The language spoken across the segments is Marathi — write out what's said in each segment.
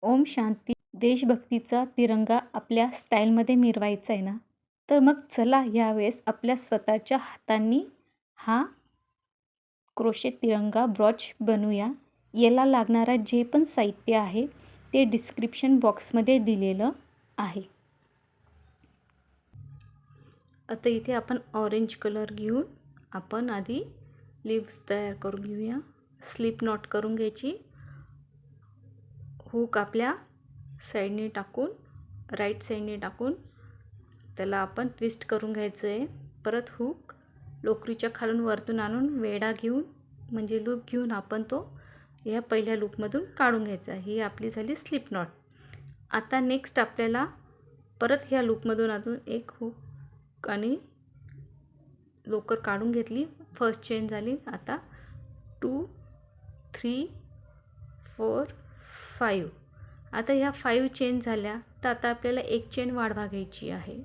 ओम शांती. देशभक्तीचा तिरंगा आपल्या स्टाईलमध्ये मिरवायचा आहे ना, तर मग चला यावेळेस आपल्या स्वतःच्या हातांनी हा क्रोशे तिरंगा ब्रॉच बनवूया. याला लागणारं जे पण साहित्य आहे ते डिस्क्रिप्शन बॉक्समध्ये दिलेलं आहे. आता इथे आपण ऑरेंज कलर घेऊन आपण आधी लीव्स तयार करून घेऊया. स्लिप नॉट करून घ्यायची. हुक आपल्या साईडने टाकून, राईट साईडने टाकून त्याला आपण ट्विस्ट करून घ्यायचं आहे. परत हुक लोकरीच्या खालून वरतून आणून वेढा घेऊन म्हणजे लूप घेऊन आपण तो ह्या पहिल्या लूपमधून काढून घ्यायचा. ही आपली झाली स्लिप नॉट. आता नेक्स्ट आपल्याला परत ह्या लूपमधून अजून एक हुक आणि लोकर काढून घेतली. फर्स्ट चेन झाली. आता 2 3 4 5. आता ह्या 5 चेन झाल्या तर आता आपल्याला एक चेन वाढवा घ्यायची आहे,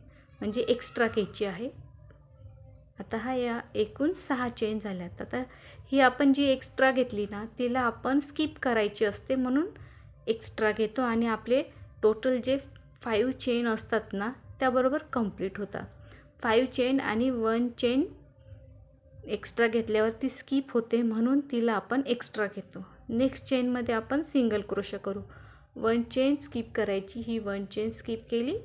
म्हणजे एक्स्ट्रा घ्यायची आहे. आता हा या एकूण 6 चेन झाल्यात. आता ही आपण जी एक्स्ट्रा घेतली ना तिला आपण स्किप करायची असते म्हणून एक्स्ट्रा घेतो आणि आपले टोटल जे 5 चेन असतात ना त्याबरोबर कंप्लीट होतात. 5 चेन आणि 1 चेन एक्स्ट्रा घेतल्यावरती स्किप होते म्हणून तिला आपण एक्स्ट्रा घेतो. नेक्स्ट चेनमध्ये आपण सिंगल क्रोशा करू. 1 चेन स्किप करायची, ही 1 चेन स्किप केली.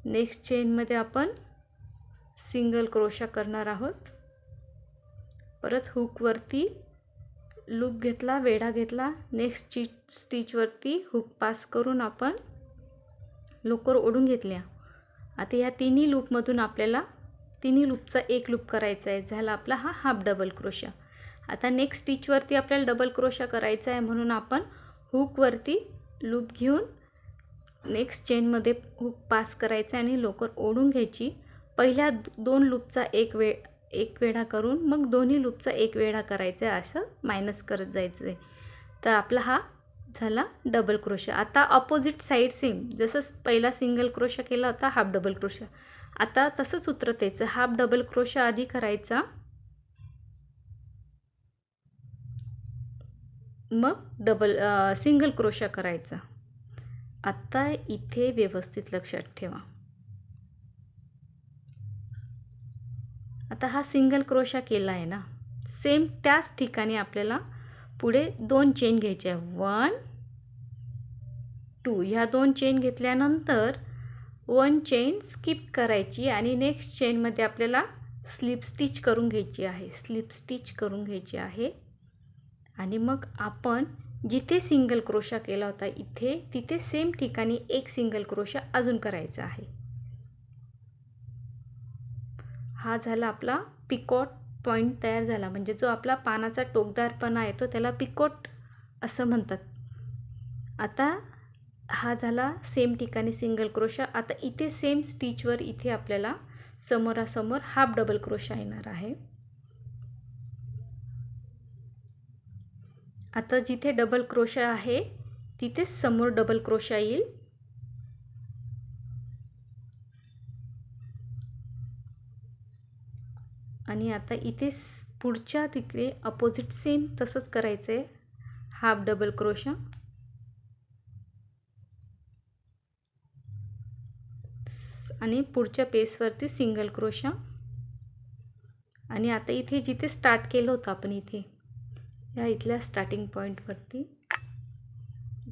नेक्स्ट चेनमध्ये आपण सिंगल क्रोशा करणार आहोत. परत हुकवरती लूप घेतला, वेढा घेतला. नेक्स्ट स्टिचवरती हुक पास करून आपण लोकर ओढून घेतल्या. आता या तिन्ही लूपमधून आपल्याला तिन्ही लूपचा एक लूप करायचा आहे. झाला आपला हा हाफ डबल क्रोशा. आता नेक्स्ट स्टिचवरती आपल्याला डबल क्रोशा करायचा आहे म्हणून आपण हुकवरती लूप घेऊन नेक्स्ट चेनमध्ये हुक पास करायचा आणि लोकर ओढून घ्यायची. पहिल्या 2 लूपचा एक वेढा करून मग दोन्ही लूपचा एक वेढा करायचा आहे, असं मायनस करत जायचं आहे. तर आपला हा झाला डबल क्रोशा. आता अपोजिट साईड सेम जसं पहिला सिंगल क्रोशा केला होता हाफ डबल क्रोशा, आता तसंच उतरतायचं. हाफ डबल क्रोशा आधी करायचा, मग सिंगल क्रोशा करायचा. आता इथे व्यवस्थित लक्षात ठेवा. आता हा सिंगल क्रोशा केला आहे ना, सेम त्याच ठिकाणी आपल्याला पुढे 2 चेन घ्यायच्या. 1 2 ह्या 2 चेन घेतल्यानंतर 1 चेन स्किप करायची आणि नेक्स्ट चेनमध्ये आपल्याला स्लिप स्टिच करून घ्यायची आहे. स्लिप स्टिच करून घ्यायची आहे आणि मग आपण जिथे सिंगल क्रोशा केला होता इथे तिथे सेम ठिकाणी एक सिंगल क्रोशा अजून करायचा आहे. हा झाला आपला पिकॉट पॉइंट तयार झाला, म्हणजे जो आपला पानाचा टोकदारपणा येतो त्याला पिकॉट असं म्हणतात. आता हा झाला सेम ठिकाणी सिंगल क्रोशा. आता इथे सेम स्टिचवर इथे आपल्याला समोरासमोर हाफ डबल क्रोशा येणार आहे. आता जिथे डबल क्रोशा आहे तिथे समोर डबल क्रोशा येईल आणि आता इथे पुढच्या तिकडे अपोजिट सेम तसंच करायचं आहे. हाफ डबल क्रोशा आणि पुढच्या पेसवरती सिंगल क्रोशा. आणि आता इथे जिथे स्टार्ट केलं होतं आपण इथे या इथल्या स्टार्टिंग पॉईंटवरती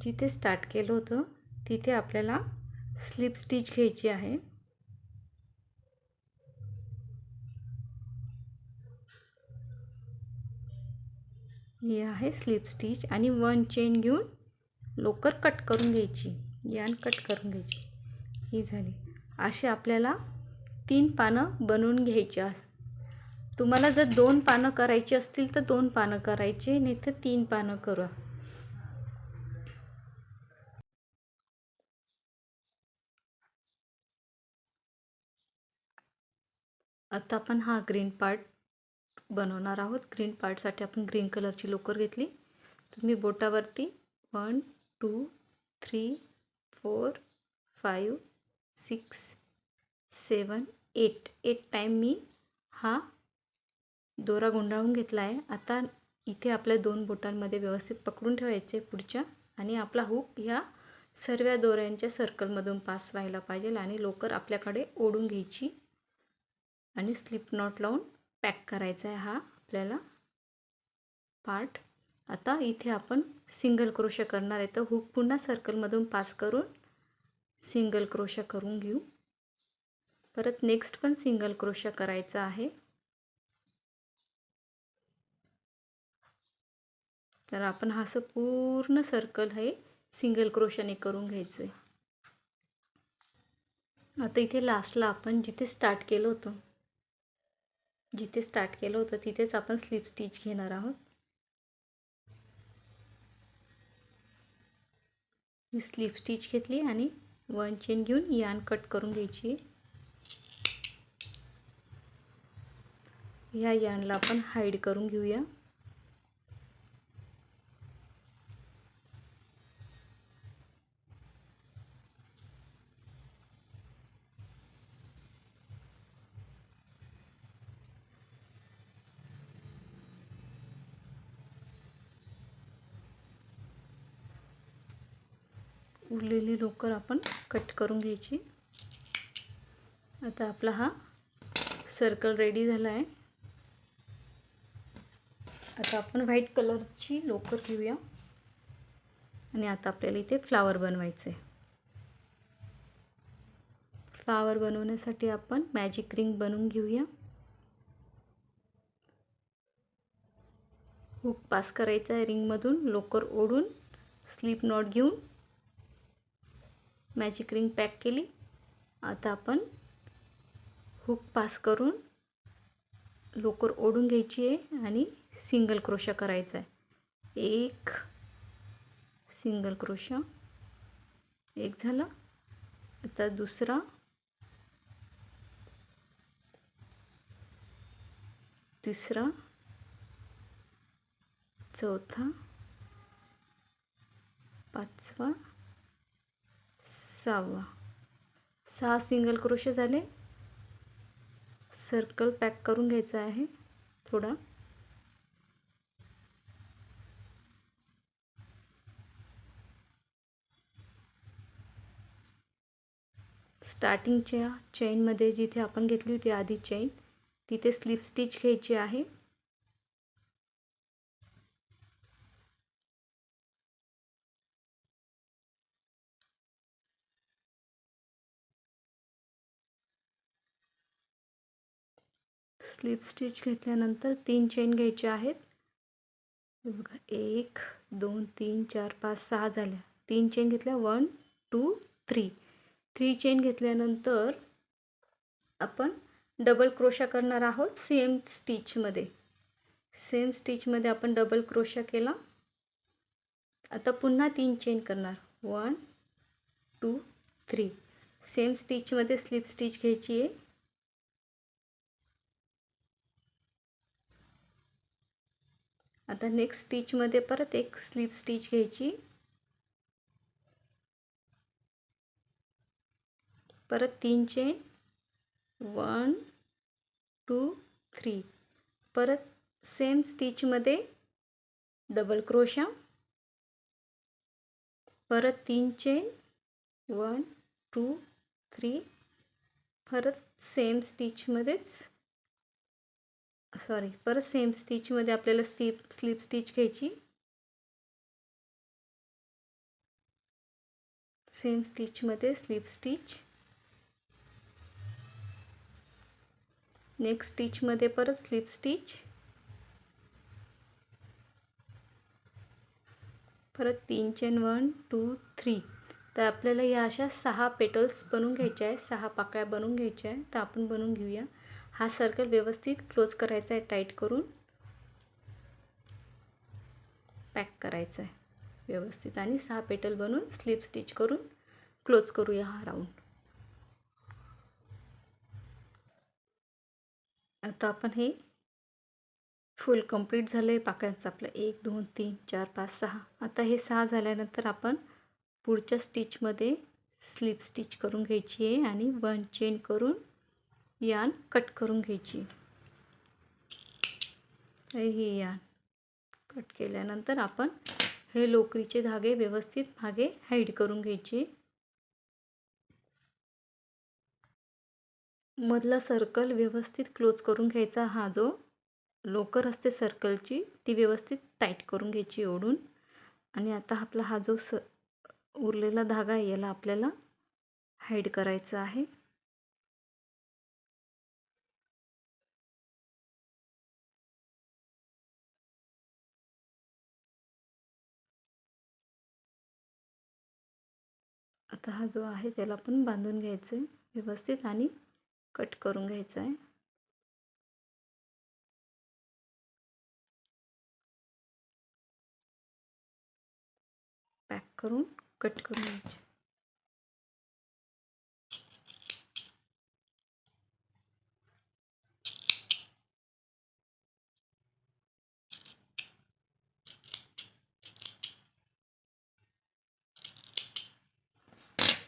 जिथे स्टार्ट केलं होतं तिथे आपल्याला स्लिप स्टिच घ्यायची आहे. ही आहे स्लिप स्टिच आणि 1 चेन घेऊन लोकर कट करून घ्यायची, यान कट करून घ्यायची. ही झाली. असे आपल्याला 3 पानं बनवून घ्यायची. तुम्हाला जर 2 पानं करायची असतील तर 2 पानं करायची, नाही तर 3 पानं करा. आता आपण हा ग्रीन पार्ट बनवणार आहोत. ग्रीन पार्टसाठी आपण ग्रीन कलरची लोकर घेतली. तुम्ही बोटावरती 1 2 3 4 5 6 7 8 टाईम मी हा दोरा गुंडाळून घेतला आहे. आता इथे आपल्या 2 बोटांमध्ये व्यवस्थित पकडून ठेवायचे पुढच्या आणि आपला हुक ह्या सर्व दोऱ्यांच्या सर्कलमधून पास व्हायला पाहिजे आणि लोकर आपल्याकडे ओढून घ्यायची आणि स्लिप नॉट लावून पॅक करायचा आहे हा आपल्याला पार्ट. आता इथे आपण सिंगल क्रोशा करणार आहे, तर हुक पुन्हा सर्कलमधून पास करून सिंगल क्रोशा करून घेऊ. परत नेक्स्ट पण सिंगल क्रोशा करायचा आहे. तर आपण हा असं पूर्ण सर्कल हे सिंगल क्रोशाने करून घ्यायचं आहे. आता इथे लास्टला आपण जिथे स्टार्ट केलं होतं तिथेच आपण स्लिप स्टिच घेणार आहोत. ही स्लिप स्टिच घेतली आणि 1 चेन घेऊन यार्न कट करून घ्यायची आहे. ह्या यार्नला आपण हाईड करून घेऊया. उरलेली लोकर आपण कट करून घ्यायची. आता आपला हा सर्कल रेडी झाला आहे. आता आपण व्हाईट कलरची लोकर घेऊया आणि आता आपल्याला इथे फ्लावर बनवायचे आहे. फ्लावर बनवण्यासाठी आपण मॅजिक रिंग बनवून घेऊया. हुक पास करायचा आहे रिंगमधून, लोकर ओढून स्लिप नॉट घेऊन मॅजिक रिंग पॅक केली. आता आपण हुक पास करून लोकर ओढून घ्यायची आहे आणि सिंगल क्रोशा करायचा आहे. एक सिंगल क्रोशा, एक झाला. आता दुसरा, तिसरा, चौथा, पाचवा, सहावा. 6 सिंगल क्रोशे झाले. सर्कल पॅक करून घ्यायचा आहे थोडा. स्टार्टिंगच्या चेनमध्ये जिथे आपण घेतली होती आधी चेन, तिथे स्लिप स्टिच घ्यायची आहे. स्लिप स्टिच घेतल्यानंतर 3 चेन घ्यायचे आहेत. बघा 1 2 3 4 5 6 झाल्या. 3 चेन घेतल्या, 1 2 3. 3 चेन घेतल्यानंतर आपण डबल क्रोशा करणार आहोत. सेम स्टिचमध्ये आपण डबल क्रोशा केला. आता पुन्हा 3 चेन करणार, 1 2 3. सेम स्टिचमध्ये स्लिप स्टिच घ्यायची आहे. आता नेक्स्ट स्टिचमध्ये परत एक स्लिप स्टिच घ्यायची. परत 3 चेन, 1 2 3. परत सेम स्टिचमध्ये डबल क्रोशा. परत 3 चेन, 1 2 3. परत सेम स्टिचमध्ये आपल्याला स्लिप स्टिच घ्यायची. सेम स्टिचमध्ये स्लिप स्टिच. नेक्स्ट स्टिचमध्ये परत स्लिप स्टिच. परत 3 चेन, 1 2 3. तर आपल्याला या अशा 6 पेटल्स बनवून घ्यायच्या आहे, 6 पाकळ्या बनवून घ्यायच्या आहे. तर आपण बनवून घेऊया. हा सर्कल व्यवस्थित क्लोज करायचा आहे, टाईट करून पॅक करायचा आहे व्यवस्थित आणि 6 पेटल बनवून स्लिप स्टिच करून क्लोज करूया हा राऊंड. आता आपण हे फुल कंप्लीट झालं आहे पाकळ्यांचं आपलं 1 2 3 4 5 6. आता हे 6 झाल्यानंतर आपण पुढच्या स्टिचमध्ये स्लिप स्टिच करून घ्यायची आहे आणि 1 चेन करून यार्न कट करून घ्यायची. हे यार्न कट केल्यानंतर आपण हे लोकरीचे धागे व्यवस्थित मागे हाईड करून घ्यायचे. मधला सर्कल व्यवस्थित क्लोज करून घ्यायचा. हा जो लोकर असते सर्कलची ती व्यवस्थित टाईट करून घ्यायची ओढून. आणि आता आपला हा जो उरलेला धागा आहे याला आपल्याला हाईड करायचा आहे. आता हा जो आहे त्याला आपण बांधून घ्यायचं आहे व्यवस्थित आणि कट करून घ्यायचा आहे. पॅक करून कट करून घ्यायचे.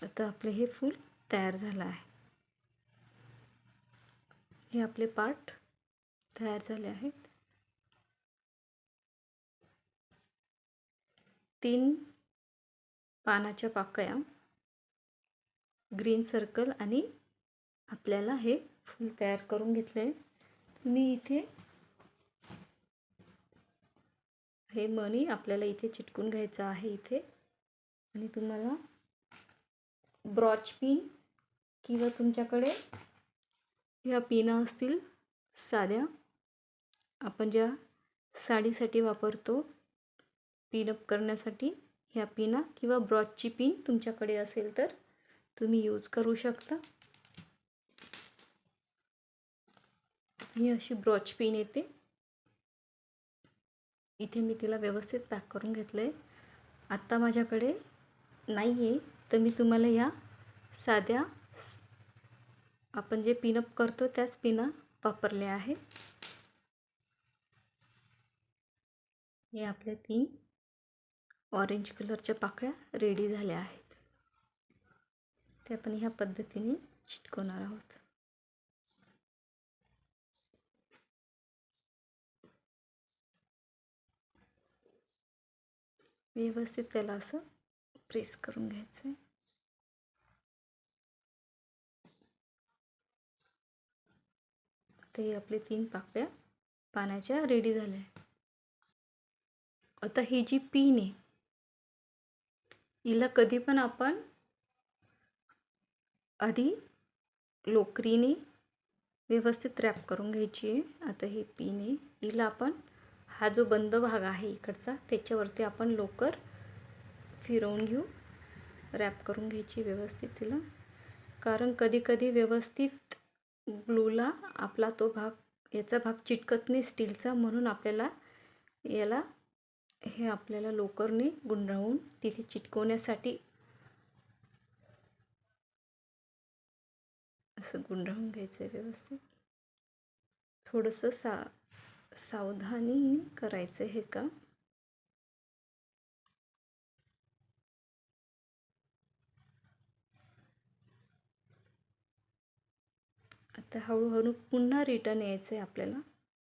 आता आपले हे फूल तयार झालं आहे. हे आपले पार्ट तयार झाले आहेत. 3 पानाच्या पाकळ्या, ग्रीन सर्कल आणि आपल्याला हे फूल तयार करून घेतले. तुम्ही इथे हे मणी आपल्याला इथे चिटकून घ्यायचं आहे इथे. आणि तुम्हाला ब्रॉच पिन किंवा तुमच्याकडे ह्या पिना असतील साध्या, आपण ज्या साडीसाठी वापरतो पिनअप करण्यासाठी, ह्या पिना किंवा ब्रॉचची पिन तुमच्याकडे असेल तर तुम्ही यूज करू शकता. ही अशी ब्रॉच पिन येते. इथे मी तिला व्यवस्थित पॅक करून घेतलं आहे. आत्ता माझ्याकडे नाही आहे तर मी तुम्हाला या साध्या आपण जे पिनअप करतो त्याच पिना वापरल्या आहेत. हे आपल्या 3 ऑरेंज कलरच्या पाकळ्या रेडी झाल्या आहेत. ते आपण ह्या पद्धतीने चिटकवणार आहोत. व्यवस्थित त्याला असं प्रेस करून घ्यायचं आहे. ते आपले 3 पाकळ्या पानाच्या रेडी झाल्या. आता ही जी पिन आहे हिला कधी पण आपण आधी लोकरीने व्यवस्थित रॅप करून घ्यायची आहे. आता ही पिन आहे हिला आपण हा जो बंद भाग आहे इकडचा त्याच्यावरती आपण लोकर फिरवून घेऊ. रॅप करून घ्यायची व्यवस्थित तिला, कारण कधी कधी व्यवस्थित ग्लूला आपला तो भाग याचा भाग चिटकत नाही स्टीलचा, म्हणून आपल्याला याला हे आपल्याला लोकरने गुंडाळून तिथे चिटकवण्यासाठी असं गुंडाळून घ्यायचं आहे व्यवस्थित. थोडंसं सावधानी करायचं हे काम. आता हळूहळू पुन्हा रिटर्न यायचं आहे आपल्याला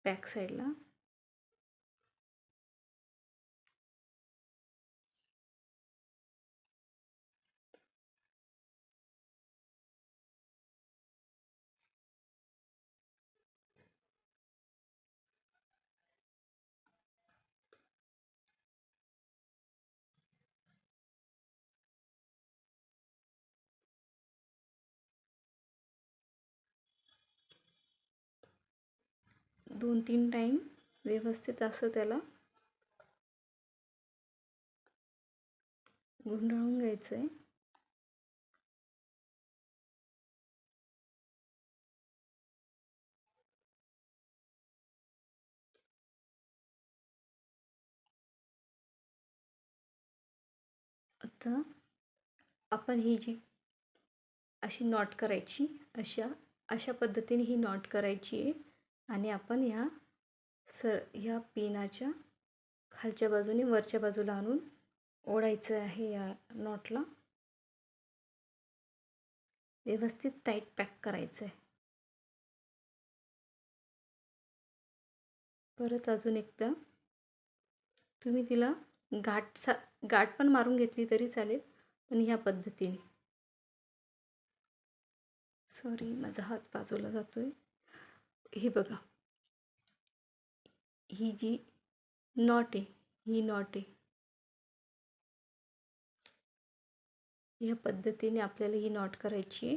बॅक साईडला. दोन 3 टाईम व्यवस्थित असं त्याला गुंडाळून घ्यायचं आहे. आता आपण ही जी अशी नॉट करायची, अशा पद्धतीने ही नॉट करायची आहे. आणि आपण ह्या पिनाच्या खालच्या बाजूने वरच्या बाजूला आणून ओढायचं आहे. या नॉटला व्यवस्थित टाईट पॅक करायचं आहे. परत अजून एकदा तुम्ही तिला गाठ पण मारून घेतली तरी चालेल, पण ह्या पद्धतीने. सॉरी, माझा हात बाजूला जातोय. हे बघा, ही जी नॉट आहे, ही नॉट आहे. ह्या पद्धतीने आपल्याला ही नॉट करायची आहे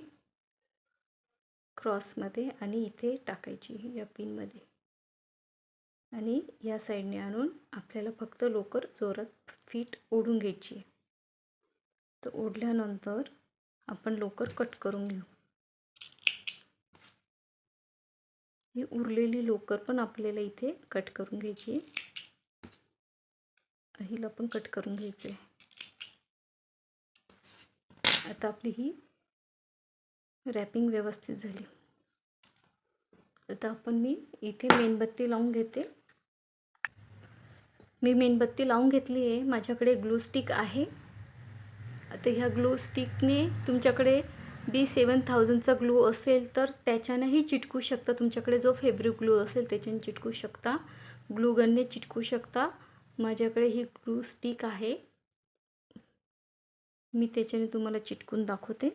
क्रॉसमध्ये आणि इथे टाकायची या पिनमध्ये. आणि या साईडने आणून आपल्याला फक्त लोकर जोरात फिट ओढून घ्यायची आहे. तर ओढल्यानंतर आपण लोकर कट करून घेऊ. ही उरलेली लोकर पण आपल्याला इथे कट करून घ्यायची आहे. हिला पण कट करून घ्यायची आहे. आता आपली ही रॅपिंग व्यवस्थित झाली. आता मी इथे मेणबत्ती लावून घेते. मी मेणबत्ती लावून घेतली आहे. माझ्याकडे ग्लू स्टिक आहे. आता ह्या ग्लू स्टिकने तुमच्याकडे B7000चा ग्लू असेल तर त्याच्यानेही चिटकू शकता. तुमच्याकडे जो फेब्रिक ग्लू असेल त्याच्याने चिटकू शकता. ग्लू गनने चिटकू शकता. माझ्याकडे ही ग्लू स्टिक आहे. मी त्याच्याने तुम्हाला चिटकून दाखवते.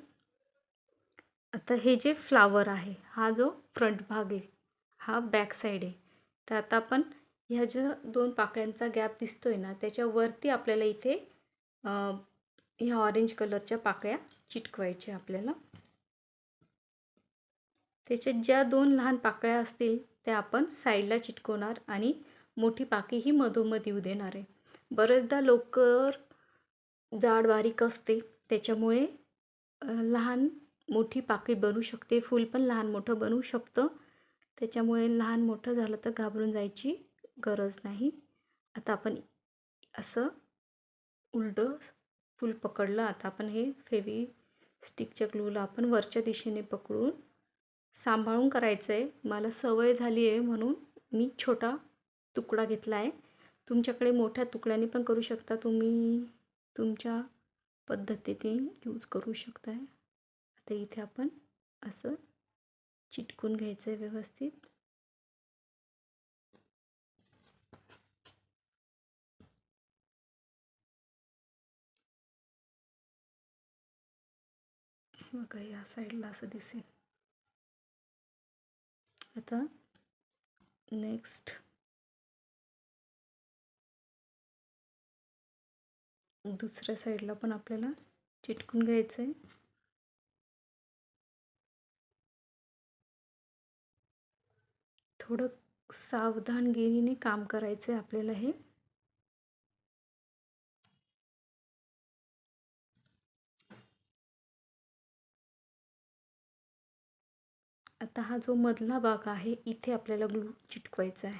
आता हे जे फ्लावर आहे, हा जो फ्रंट भाग आहे, हा बॅक साईड आहे. तर आता आपण ह्या ज्या 2 पाकळ्यांचा गॅप दिसतोय ना, त्याच्यावरती आपल्याला इथे ह्या ऑरेंज कलरच्या पाकळ्या चिटकवायच्या आपल्याला. त्याच्यात ज्या 2 लहान पाकळ्या असतील त्या आपण साईडला चिटकवणार आणि मोठी पाकळी ही मधोमध येऊ देणार आहे. बरेचदा लोकर जाड बारीक असते, त्याच्यामुळे लहान मोठी पाकळी बनू शकते. फूल पण लहान मोठं बनू शकतं. त्याच्यामुळे लहान मोठं झालं तर घाबरून जायची गरज नाही. आता आपण असं उलटं फूल पकडलं. आता आपण हे फेवी स्टिकच्या ग्लूला आपण वरच्या दिशेने पकडून सांभाळून करायचं आहे. मला सवय झाली आहे म्हणून मी छोटा तुकडा घेतला आहे. तुमच्याकडे मोठ्या तुकड्याने पण करू शकता. तुम्ही तुमच्या पद्धतीने यूज करू शकता. आता इथे आपण असं चिटकून घ्यायचं आहे व्यवस्थित. बघा, या साईडला असं दिसेल. आता नेक्स्ट दुसऱ्या साईडला पण आपल्याला चिटकून घ्यायचं आहे. थोडं सावधानगिरीने काम करायचं आहे आपल्याला हे. आता हा जो मधला भाग आहे इथे आपल्याला ग्लू चिटकवायचा आहे.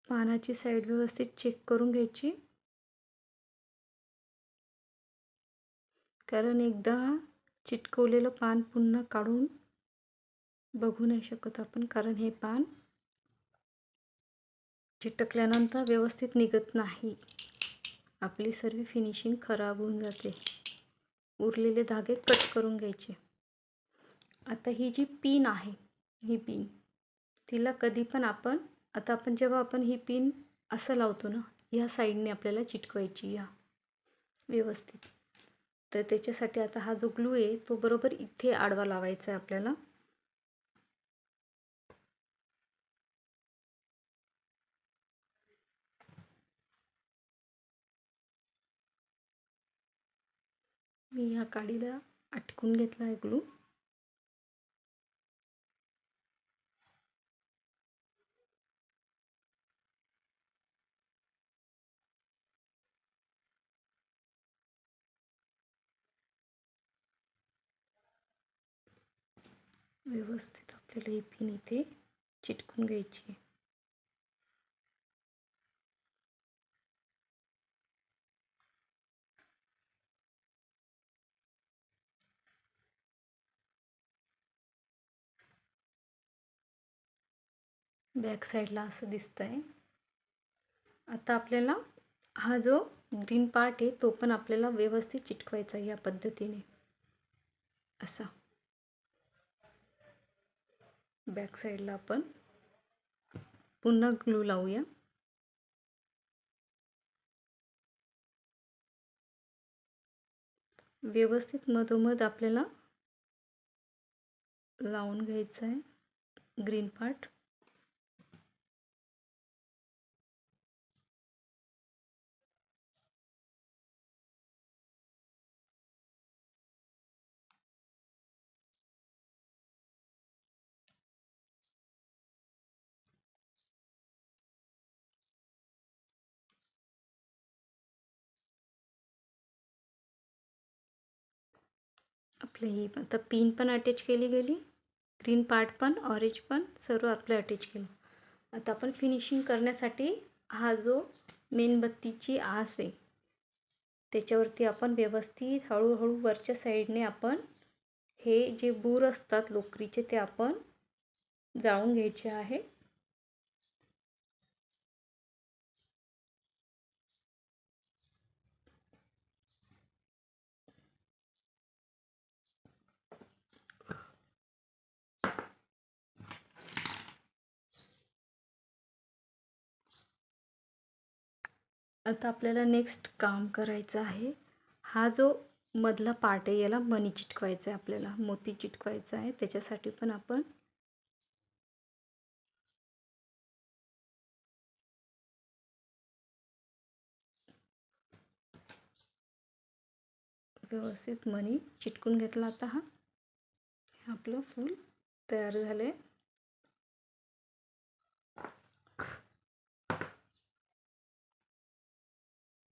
पानाची साईड व्यवस्थित चेक करून घ्यायची, कारण एकदा चिटकवलेलं पान पुन्हा काढून बघू नाही शकत आपण, कारण हे पान चिटकल्यानंतर व्यवस्थित निघत नाही. आपली सर्व फिनिशिंग खराब होऊन जाते. उरलेले धागे कट करून घ्यायचे. आता ही जी पिन आहे, ही पिन तिला कधी पण जेव्हा आपण ही पिन असं लावतो ना, ह्या साईडने आपल्याला चिटकवायची या व्यवस्थित. तर त्याच्यासाठी आता हा जो ग्लू आहे तो बरोबर इथे आडवा लावायचा आहे आपल्याला. मी ह्या काडीला अटकून घेतला आहे ग्लू. व्यवस्थित आपल्याला ही पिन इथे चिटकून घ्यायची आहे. बॅक साईडला असं दिसतंय. आता आपल्याला हा जो ग्रीन पार्ट आहे तो पण आपल्याला व्यवस्थित चिटकवायचा आहे या पद्धतीने. असा बॅक साईडला आपण पुन्हा ग्लू लावूया. व्यवस्थित मधोमध आपल्याला लावून घ्यायचं आहे ग्रीन पार्ट. आपलं ही आता पिन पण अटॅच केली गेली, ग्रीन पार्ट पण, ऑरेंज पण सर्व आपलं अटॅच केलं. आता आपण फिनिशिंग करण्यासाठी हा जो मेणबत्तीची आस आहे त्याच्यावरती आपण व्यवस्थित हळूहळू वरच्या साईडने आपण हे जे बूर असतात लोकरीचे ते आपण जाळून घ्यायचे आहे. आता आपल्याला नेक्स्ट काम करायचं आहे. हा जो मधला पार्ट आहे याला मणी चिटकवायचा आहे, आपल्याला मोती चिटकवायचा आहे. त्याच्यासाठी पण आपण व्यवस्थित मणी चिटकून घेतला. आता हा आपलं फूल तयार झाले.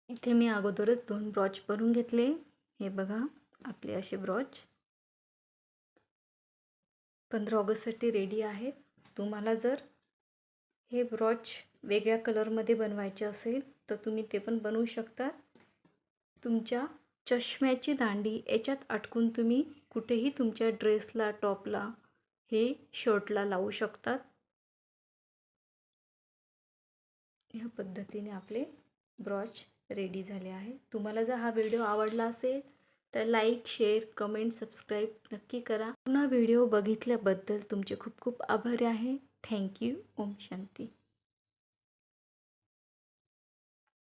इथे मी अगोदरच 2 ब्रॉच बनवून घेतले. हे बघा आपले असे ब्रॉच 15 ऑगस्टसाठी रेडी आहेत. तुम्हाला जर हे ब्रॉच वेगळ्या कलरमध्ये बनवायचे असेल तर तुम्ही ते पण बनवू शकता. तुमच्या चष्म्याची दांडी याच्यात अटकून तुम्ही कुठेही तुमच्या ड्रेसला, टॉपला, हे शर्टला लावू शकतात. ह्या पद्धतीने आपले ब्रॉच रेडी झाले आहे. तुम्हाला जर हा व्हिडिओ आवडला असेल तर लाईक, शेअर, कमेंट, सबस्क्राईब नक्की करा. पुन्हा व्हिडिओ बघितल्याबद्दल तुमचे खूप खूप आभारी आहे. थँक्यू. ओम शांती.